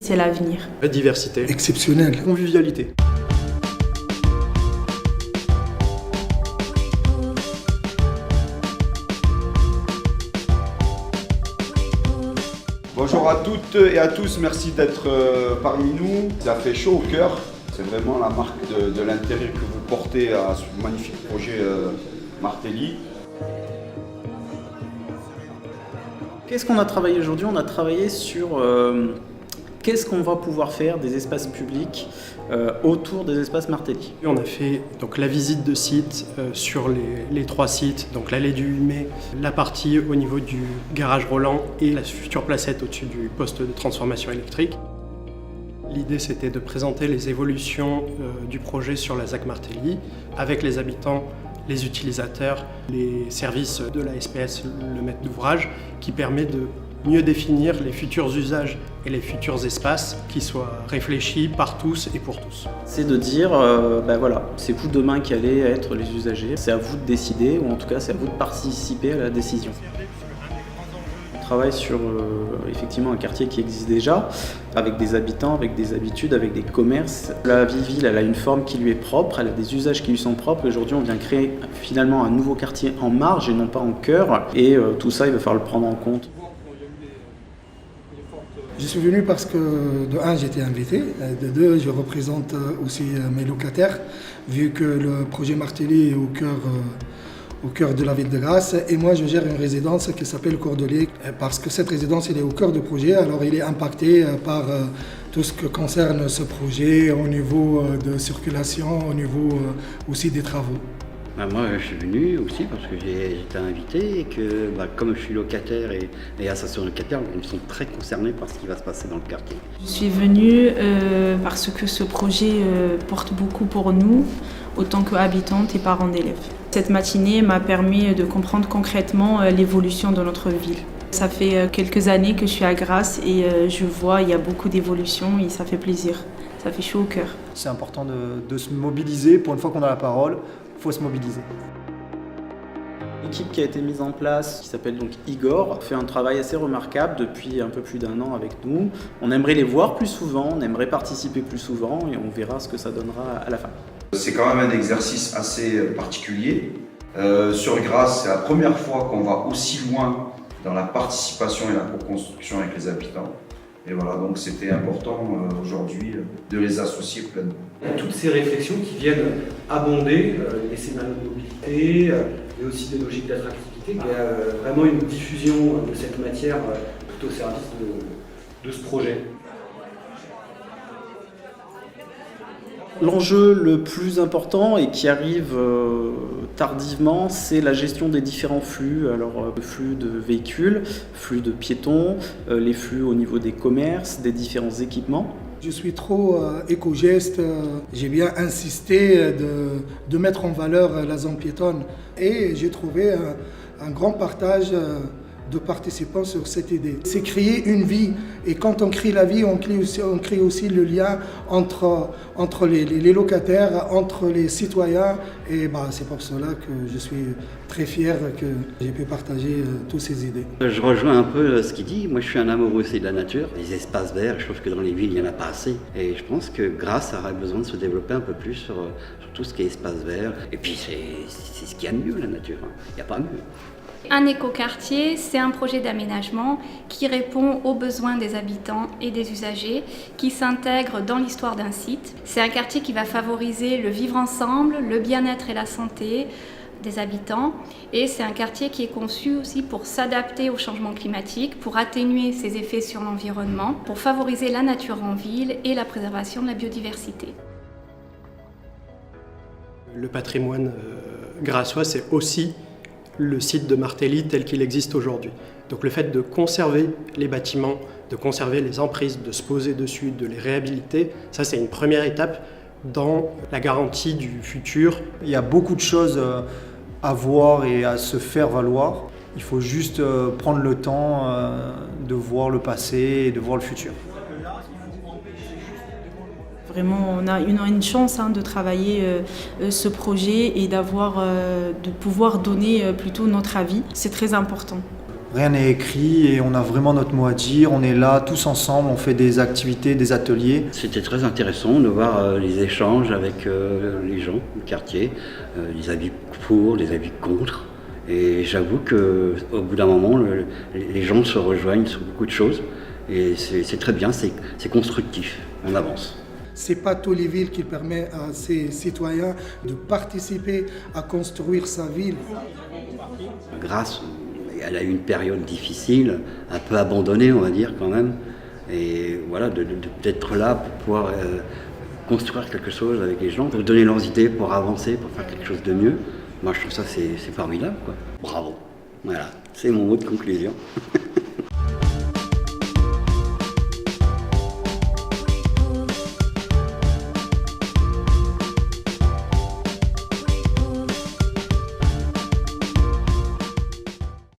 C'est l'avenir. Diversité. Exceptionnel. Convivialité. Bonjour à toutes et à tous, merci d'être parmi nous. Ça fait chaud au cœur. C'est vraiment la marque de l'intérêt que vous portez à ce magnifique projet Martelly. Qu'est-ce qu'on a travaillé aujourd'hui? On a travaillé sur qu'est-ce qu'on va pouvoir faire des espaces publics autour des espaces Martelly. On a fait donc la visite de site sur les 3 sites, donc l'allée du 8 mai, la partie au niveau du garage Roland et la future placette au-dessus du poste de transformation électrique. L'idée, c'était de présenter les évolutions du projet sur la ZAC Martelly avec les habitants, les utilisateurs, les services de la SPS, le maître d'ouvrage, qui permet de mieux définir les futurs usages et les futurs espaces qui soient réfléchis par tous et pour tous. C'est de dire, voilà, c'est vous demain qui allez être les usagers, c'est à vous de décider, ou en tout cas c'est à vous de participer à la décision. On travaille sur effectivement un quartier qui existe déjà, avec des habitants, avec des habitudes, avec des commerces. La ville, elle a une forme qui lui est propre, elle a des usages qui lui sont propres. Aujourd'hui, on vient créer finalement un nouveau quartier en marge et non pas en cœur. Et tout ça, il va falloir le prendre en compte. Je suis venu parce que, de un, j'étais invité, de deux, je représente aussi mes locataires, vu que le projet Martelly est au cœur de la ville de Grasse. Et moi, je gère une résidence qui s'appelle Cordelay, parce que cette résidence, elle est au cœur du projet, alors il est impacté par tout ce que concerne ce projet au niveau de circulation, au niveau aussi des travaux. Moi, je suis venu aussi parce que j'étais invité et que, comme je suis locataire et association de locataires, ils sont très concernés par ce qui va se passer dans le quartier. Je suis venue parce que ce projet porte beaucoup pour nous, autant qu'habitantes et parents d'élèves. Cette matinée m'a permis de comprendre concrètement l'évolution de notre ville. Ça fait quelques années que je suis à Grasse et je vois il y a beaucoup d'évolution et ça fait plaisir. Ça fait chaud au cœur. C'est important de se mobiliser. Pour une fois qu'on a la parole, il faut se mobiliser. L'équipe qui a été mise en place, qui s'appelle donc Igor, fait un travail assez remarquable depuis un peu plus d'1 an avec nous. On aimerait les voir plus souvent, on aimerait participer plus souvent et on verra ce que ça donnera à la fin. C'est quand même un exercice assez particulier. Sur Grasse, c'est la première fois qu'on va aussi loin dans la participation et la co-construction avec les habitants. Et voilà, donc c'était important aujourd'hui de les associer pleinement. Toutes ces réflexions qui viennent abonder les scénarios de mobilité, mais aussi des logiques d'attractivité. Il y a vraiment une diffusion de cette matière tout au service de ce projet. L'enjeu le plus important et qui arrive tardivement, c'est la gestion des différents flux. Alors, le flux de véhicules, flux de piétons, les flux au niveau des commerces, des différents équipements. Je suis trop éco-geste, j'ai bien insisté de mettre en valeur la zone piétonne et j'ai trouvé un grand partage de participants sur cette idée. C'est créer une vie et quand on crée la vie, on crée aussi le lien entre les locataires, entre les citoyens et c'est pour cela que je suis très fier que j'ai pu partager toutes ces idées. Je rejoins un peu ce qu'il dit. Moi, je suis un amoureux aussi de la nature. Les espaces verts, je trouve que dans les villes, il n'y en a pas assez. Et je pense que Grasse aurait besoin de se développer un peu plus sur tout ce qui est espace vert. Et puis, c'est ce qu'il y a de mieux, la nature. Il n'y a pas mieux. Un écoquartier, c'est un projet d'aménagement qui répond aux besoins des habitants et des usagers, qui s'intègre dans l'histoire d'un site. C'est un quartier qui va favoriser le vivre ensemble, le bien-être et la santé des habitants. Et c'est un quartier qui est conçu aussi pour s'adapter au changement climatique, pour atténuer ses effets sur l'environnement, pour favoriser la nature en ville et la préservation de la biodiversité. Le patrimoine grassois, c'est aussi le site de Martelly tel qu'il existe aujourd'hui. Donc le fait de conserver les bâtiments, de conserver les emprises, de se poser dessus, de les réhabiliter, ça c'est une première étape dans la garantie du futur. Il y a beaucoup de choses à voir et à se faire valoir. Il faut juste prendre le temps de voir le passé et de voir le futur. Vraiment, on a une chance de travailler ce projet et de pouvoir donner plutôt notre avis. C'est très important. Rien n'est écrit et on a vraiment notre mot à dire. On est là tous ensemble, on fait des activités, des ateliers. C'était très intéressant de voir les échanges avec les gens du quartier, les avis pour, les avis contre. Et j'avoue qu'au bout d'un moment, les gens se rejoignent sur beaucoup de choses. Et c'est très bien, c'est constructif, on avance. C'est pas tous les villes qui permettent à ses citoyens de participer à construire sa ville. Grasse, elle a eu une période difficile, un peu abandonnée on va dire quand même. Et voilà, d'être là pour pouvoir construire quelque chose avec les gens, pour donner leurs idées, pour avancer, pour faire quelque chose de mieux. Moi je trouve ça c'est formidable quoi. Bravo. Voilà, c'est mon mot de conclusion.